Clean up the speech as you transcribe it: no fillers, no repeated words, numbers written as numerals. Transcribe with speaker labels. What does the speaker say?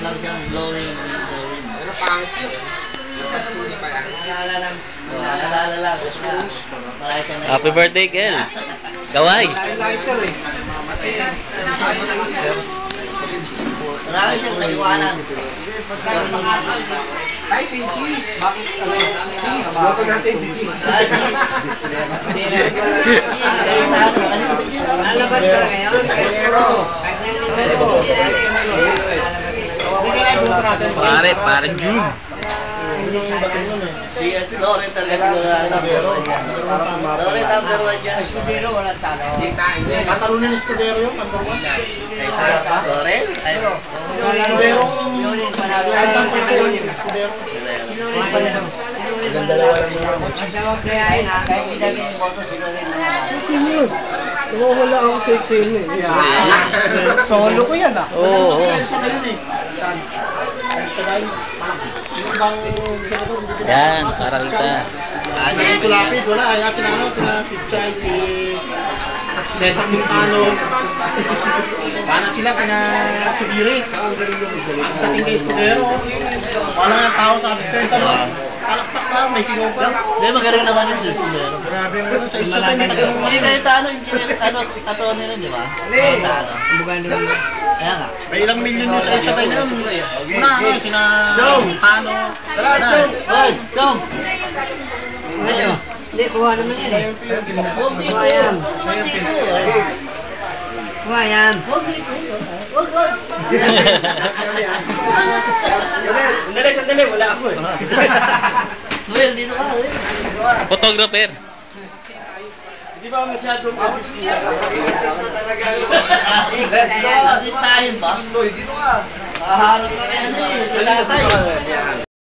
Speaker 1: lang siyang glowing.
Speaker 2: Pero pangit yun. Hindi pa yan.
Speaker 1: Naalala lang. Naalala lang.
Speaker 3: Happy birthday, Kel. Kaway.
Speaker 2: Lighter eh.
Speaker 1: Marami siyang naiwanan.
Speaker 2: Ay, si Cheese. Cheese. Boto natin si Cheese.
Speaker 1: Cheese, kayo na. Ano ba siya?
Speaker 4: Lalabas ka ngayon?
Speaker 3: Pare June.
Speaker 1: Si Loren talaga siguro number 1 yan. Loren number 1 yan.
Speaker 4: Escudero, wala talo.
Speaker 2: Katalunan ng Escudero yung number 1.
Speaker 1: Loren? Ay,
Speaker 2: Escudero.
Speaker 4: Sinulit panalo.
Speaker 2: Escudero.
Speaker 4: Sinulit panalo. Sinulit panalo. Magdawang playahin ha. Kahit hindi namin yung boto, sinulit panalo.
Speaker 2: Wala ako sa Excel eh. Solo ko yan ah.
Speaker 3: Oo.
Speaker 2: Sa gayon eh. Saan? Sa gayon. Yung bang senador?
Speaker 3: Yan, para kita.
Speaker 2: Yung tulapid, wala. Kaya sila Pichay, si Cesar Montano. Paano sila? Si Diri. Ang dating kay Escudero. Wala nga tao sa Cesar. Palakpak pa, may sigaw pa.
Speaker 1: Hindi, magaling naman yung Silsundero.
Speaker 2: Grabe yung ano sa isa tayo matagal mo.
Speaker 1: Hindi kayo talo, Atty rin, di ba? Talo. Kaya nga.
Speaker 2: May ilang milyon yung sa isa tayo na. Una, sina Montano.
Speaker 1: Hoy, Tom!
Speaker 4: Hindi, kuha naman yan eh.
Speaker 1: Huwag dito!
Speaker 4: Kuha yan.
Speaker 1: Huwag dito!
Speaker 4: Kuha yan.
Speaker 1: Huwag dito! Huwag!
Speaker 2: Sandali, wala ako eh.
Speaker 1: Well, dito ka, eh.
Speaker 3: Photographer.
Speaker 2: Di ba masyadong abis niya?
Speaker 1: Asistahin ba?
Speaker 2: Dito ka.
Speaker 1: Nakaharap kami ano eh, pinatay.